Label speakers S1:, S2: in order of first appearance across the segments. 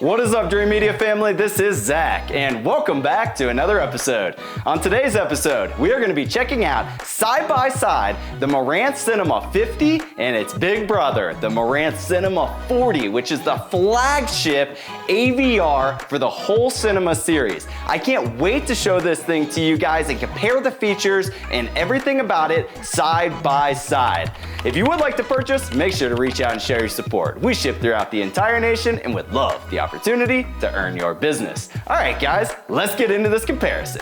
S1: What is up, Dreamedia family? This is Zach, and welcome back to another episode. On today's episode, we are going to be checking out side by side the Marantz Cinema 50 and its big brother, the Marantz Cinema 40, which is the flagship AVR for the whole cinema series. I can't wait to show this thing to you guys and compare the features and everything about it side by side. If you would like to purchase, make sure to reach out and share your support. We ship throughout the entire nation and would love the opportunity to earn your business. All right, guys, let's get into this comparison.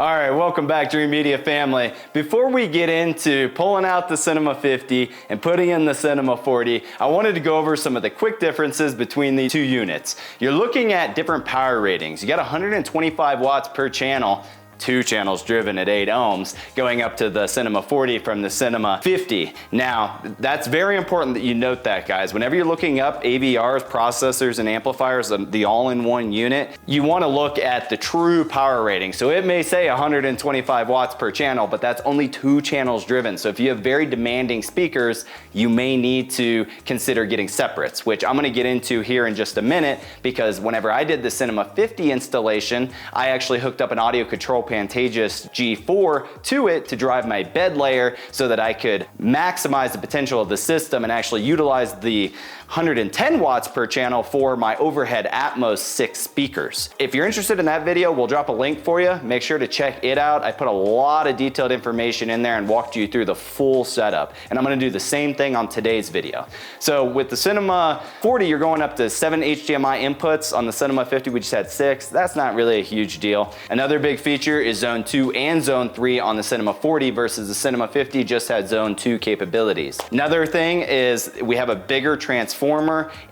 S1: All right, welcome back, Dreamedia family. Before we get into pulling out the Cinema 50 and putting in the Cinema 40, I wanted to go over some of the quick differences between the two units. You're looking at different power ratings. You got 125 watts per channel, 2 channels driven at 8 ohms, going up to the Cinema 40 from the Cinema 50. Now, that's very important that you note that, guys. Whenever you're looking up AVRs, processors, and amplifiers, the all-in-one unit, you want to look at the true power rating. So it may say 125 watts per channel, but that's only 2 channels driven. So if you have very demanding speakers, you may need to consider getting separates, which I'm going to get into here in just a minute, because whenever I did the Cinema 50 installation, I actually hooked up an audio control Pantages G4 to it to drive my bed layer so that I could maximize the potential of the system and actually utilize the 110 watts per channel for my overhead Atmos 6 speakers. If you're interested in that video, we'll drop a link for you. Make sure to check it out. I put a lot of detailed information in there and walked you through the full setup. And I'm gonna do the same thing on today's video. So with the Cinema 40, you're going up to 7 HDMI inputs. On the Cinema 50, we just had 6. That's not really a huge deal. Another big feature is Zone 2 and Zone 3 on the Cinema 40 versus the Cinema 50 just had Zone 2 capabilities. Another thing is we have a bigger transformer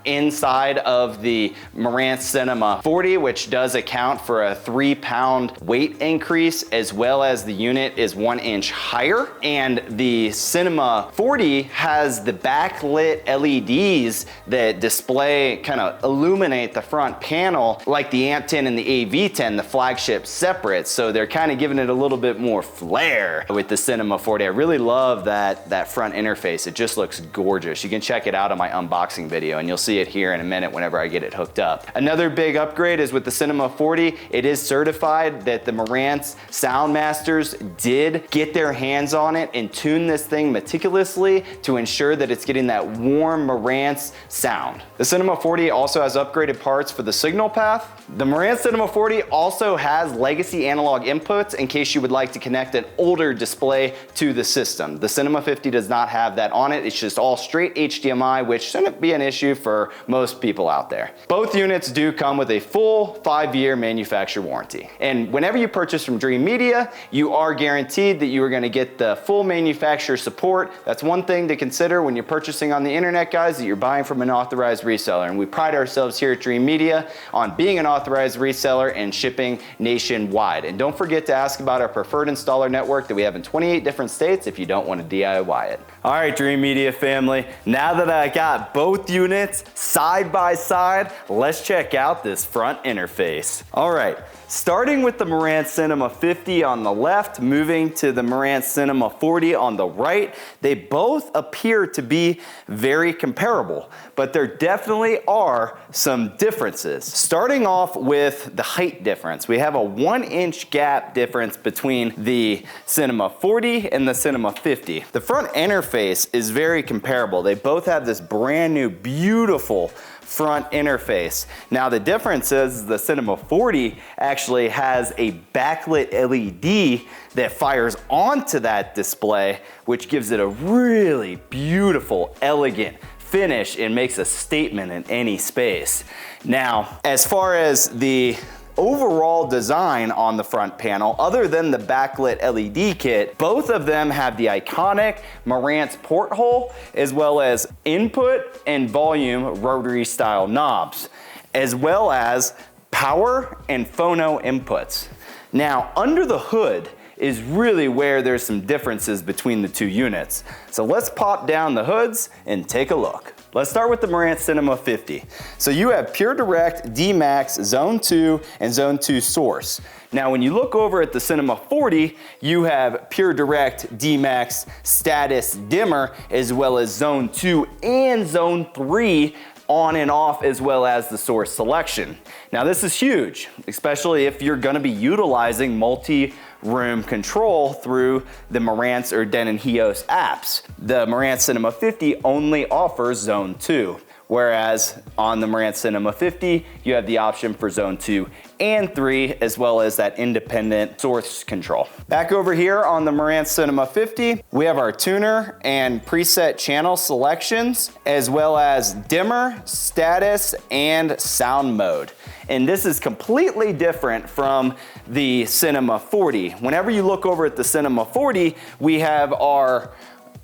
S1: inside of the Marantz Cinema 40, which does account for a 3-pound weight increase, as well as the unit is 1 inch higher. And the Cinema 40 has the backlit LEDs that display, kind of illuminate the front panel like the AMP10 and the AV10, the flagship separate. So they're kind of giving it a little bit more flair with the Cinema 40. I really love that front interface. It just looks gorgeous. You can check it out on my unboxing video and you'll see it here in a minute whenever I get it hooked up. Another big upgrade is with the Cinema 40. It is certified that the Marantz sound masters did get their hands on it and tune this thing meticulously to ensure that it's getting that warm Marantz sound. The Cinema 40 also has upgraded parts for the signal path. The Marantz Cinema 40 also has legacy analog inputs in case you would like to connect an older display to the system. The Cinema 50 does not have that on it. It's just all straight HDMI, which shouldn't be an issue for most people out there. Both units do come with a full 5-year manufacturer warranty. And whenever you purchase from Dreamedia, you are guaranteed that you are going to get the full manufacturer support. That's one thing to consider when you're purchasing on the internet, guys, that you're buying from an authorized reseller. And we pride ourselves here at Dreamedia on being an authorized reseller and shipping nationwide. And don't forget to ask about our preferred installer network that we have in 28 different states if you don't want to DIY it. All right, Dreamedia family, now that I got both units side by side, let's check out this front interface. All right, starting with the Marantz Cinema 50 on the left, moving to the Marantz Cinema 40 on the right, they both appear to be very comparable, but there definitely are some differences. Starting off with the height difference, we have a 1 inch gap difference between the Cinema 40 and the Cinema 50. The front interface is very comparable. They both have this brand new, beautiful front interface. Now the difference is the Cinema 40 actually has a backlit LED that fires onto that display, which gives it a really beautiful, elegant finish and makes a statement in any space. Now, as far as the overall design on the front panel, other than the backlit LED kit, both of them have the iconic Marantz porthole, as well as input and volume rotary style knobs, as well as power and phono inputs. Now, under the hood, is really where there's some differences between the two units. So let's pop down the hoods and take a look. Let's start with the Marantz Cinema 50. So you have Pure Direct, D-Max, Zone 2, and Zone 2 source. Now when you look over at the Cinema 40, you have Pure Direct, D-Max, status dimmer, as well as Zone 2 and Zone 3 on and off, as well as the source selection. Now this is huge, especially if you're gonna be utilizing multi-room control through the Marantz or Denon Hios apps. The Marantz Cinema 50 only offers Zone 2, whereas on the Marantz Cinema 50, you have the option for Zone 2 and 3, as well as that independent source control. Back over here on the Marantz Cinema 50, we have our tuner and preset channel selections, as well as dimmer, status, and sound mode. And this is completely different from the Cinema 40. Whenever you look over at the Cinema 40, we have our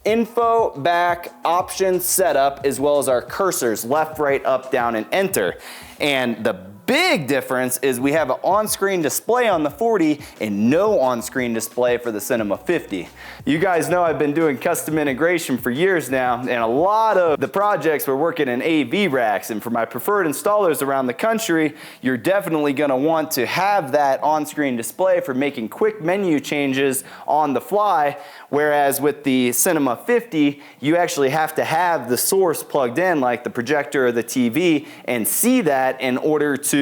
S1: info, back, options, setup, as well as our cursors, left, right, up, down, and enter. And the big difference is we have an on-screen display on the 40 and no on-screen display for the Cinema 50. You guys know I've been doing custom integration for years now, and a lot of the projects we're working in AV racks, and for my preferred installers around the country, you're definitely gonna want to have that on-screen display for making quick menu changes on the fly, whereas with the Cinema 50, you actually have to have the source plugged in, like the projector or the TV, and see that in order to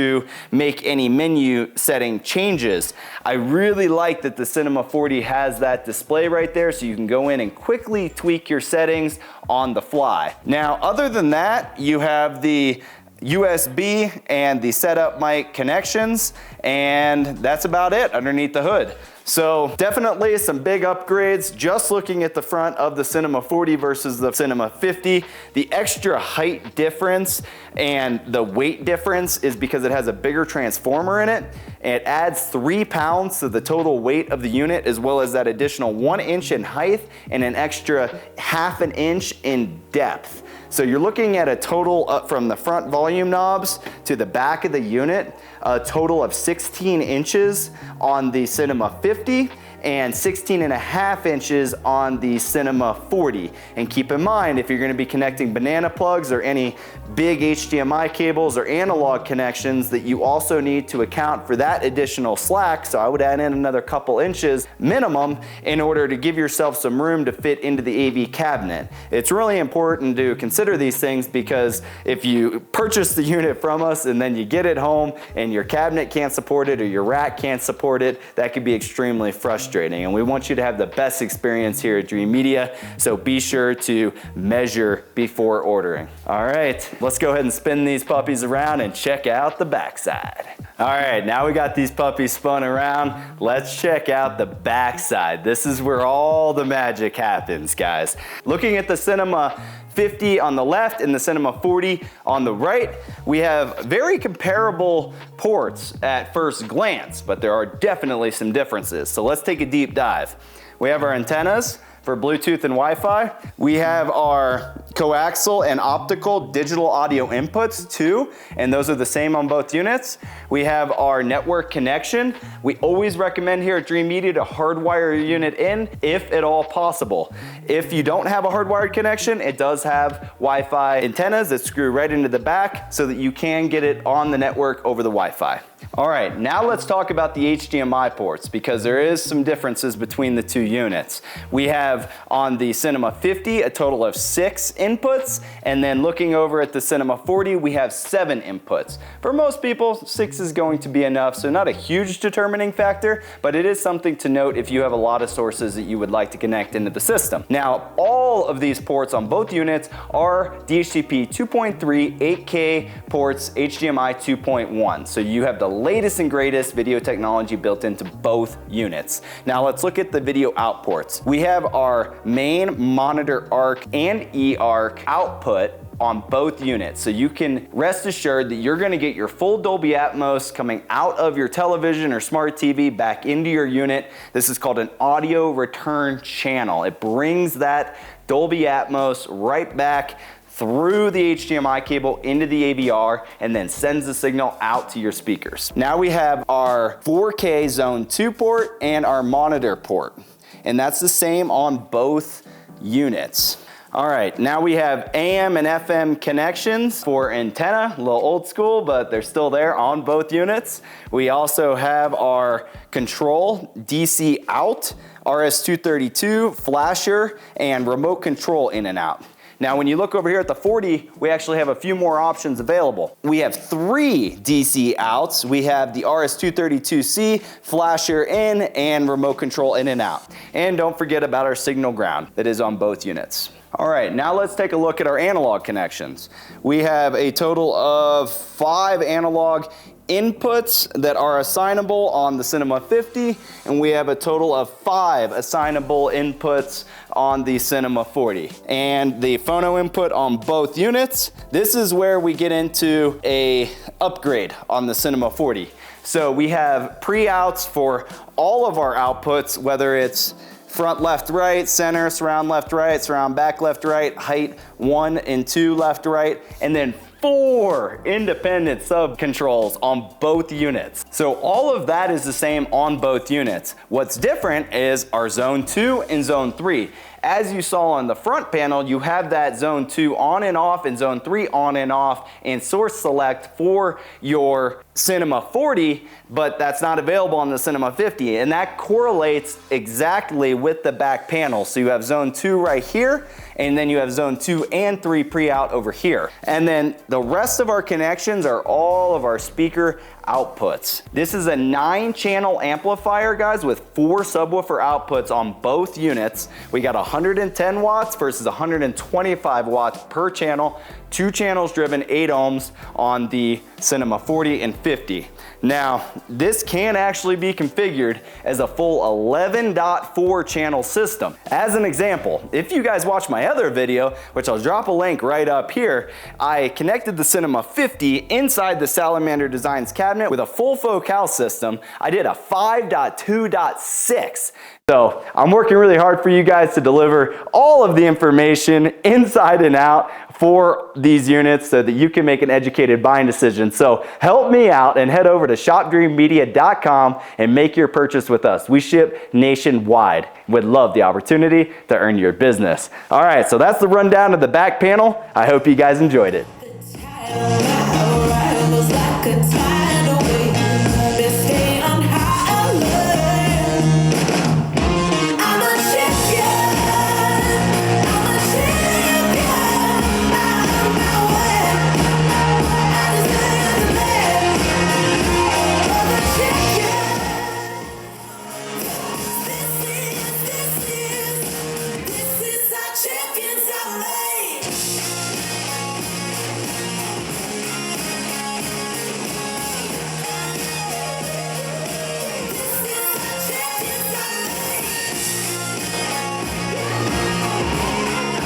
S1: make any menu setting changes. I really like that the Cinema 40 has that display right there, so you can go in and quickly tweak your settings on the fly. Now, other than that, you have the USB and the setup mic connections, and that's about it underneath the hood. So definitely some big upgrades just looking at the front of the Cinema 40 versus the Cinema 50. The extra height difference and the weight difference is because it has a bigger transformer in it. It adds 3 pounds to the total weight of the unit, as well as that additional 1 inch in height and an extra 1/2 inch in depth. So you're looking at a total up from the front volume knobs to the back of the unit, a total of 16 inches on the Cinema 50 and 16.5 inches on the Cinema 40. And keep in mind, if you're gonna be connecting banana plugs or any big HDMI cables or analog connections, that you also need to account for that additional slack. So I would add in another couple inches minimum in order to give yourself some room to fit into the AV cabinet. It's really important to consider these things, because if you purchase the unit from us and then you get it home and your cabinet can't support it or your rack can't support it, that could be extremely frustrating. And we want you to have the best experience here at Dreamedia, so be sure to measure before ordering. All right, let's go ahead and spin these puppies around and check out the backside. All right, now we got these puppies spun around. Let's check out the backside. This is where all the magic happens, guys. Looking at the Cinema 50 on the left and the Cinema 40 on the right, we have very comparable ports at first glance, but there are definitely some differences. So let's take a deep dive. We have our antennas for Bluetooth and Wi-Fi. We have our coaxial and optical digital audio inputs too, and those are the same on both units. We have our network connection. We always recommend here at Dreamedia to hardwire your unit in if at all possible. If you don't have a hardwired connection, it does have Wi-Fi antennas that screw right into the back so that you can get it on the network over the Wi-Fi. All right, now let's talk about the HDMI ports, because there is some differences between the two units. We have on the Cinema 50 a total of 6 inputs, and then looking over at the Cinema 40, we have 7 inputs. For most people, 6 is going to be enough, so not a huge determining factor, but it is something to note if you have a lot of sources that you would like to connect into the system. Now, all of these ports on both units are DHCP 2.3 8K ports, HDMI 2.1, so you have the latest and greatest video technology built into both units. Now let's look at the video out ports. We have our main monitor ARC and eARC output on both units. So you can rest assured that you're gonna get your full Dolby Atmos coming out of your television or smart TV back into your unit. This is called an audio return channel. It brings that Dolby Atmos right back through the HDMI cable into the AVR and then sends the signal out to your speakers. Now we have our 4K Zone 2 port and our monitor port, and that's the same on both units. All right, now we have AM and FM connections for antenna, a little old school, but they're still there on both units. We also have our control, DC out, RS-232, flasher, and remote control in and out. Now, when you look over here at the 40, we actually have a few more options available. We have 3 DC outs. We have the RS-232C, flasher in, and remote control in and out. And don't forget about our signal ground that is on both units. All right, now let's take a look at our analog connections. We have a total of 5 analog inputs that are assignable on the Cinema 50, and we have a total of 5 assignable inputs on the Cinema 40. And the phono input on both units, this is where we get into a upgrade on the Cinema 40. So we have pre-outs for all of our outputs, whether it's front left right, center, surround left right, surround back left right, height 1 and 2 left right, and then 4 independent sub controls on both units. So all of that is the same on both units. What's different is our Zone 2 and Zone 3. As you saw on the front panel, you have that Zone 2 on and off and Zone 3 on and off and source select for your Cinema 40, but that's not available on the Cinema 50, and that correlates exactly with the back panel. So you have Zone 2 right here, and then you have Zone 2 and 3 pre-out over here. And then the rest of our connections are all of our speaker outputs. This is a 9-channel amplifier, guys, with 4 subwoofer outputs on both units. We got 110 watts versus 125 watts per channel. 2 channels driven, 8 ohms on the Cinema 40 and 50. Now, this can actually be configured as a full 11.4 channel system. As an example, if you guys watch my other video, which I'll drop a link right up here, I connected the Cinema 50 inside the Salamander Designs cabinet with a full focal system. I did a 5.2.6. So I'm working really hard for you guys to deliver all of the information inside and out for these units so that you can make an educated buying decision. So help me out and head over to shopdreamedia.com and make your purchase with us. We ship nationwide. Would love the opportunity to earn your business. All right, so that's the rundown of the back panel. I hope you guys enjoyed it.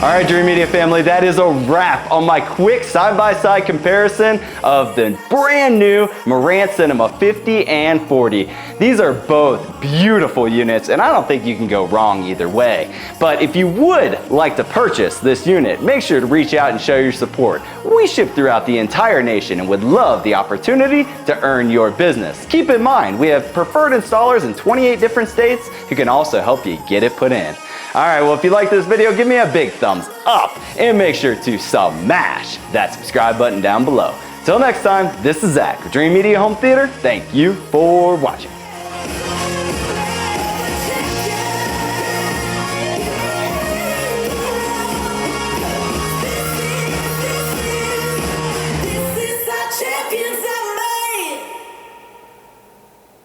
S1: All right, Dreamedia family, that is a wrap on my quick side-by-side comparison of the brand new Marantz Cinema 50 and 40. These are both beautiful units, and I don't think you can go wrong either way. But if you would like to purchase this unit, make sure to reach out and show your support. We ship throughout the entire nation and would love the opportunity to earn your business. Keep in mind, we have preferred installers in 28 different states who can also help you get it put in. All right, well, if you like this video, give me a big thumbs up and make sure to smash that subscribe button down below. Till next time, this is Zach with Dreamedia Home Theater. Thank you for watching.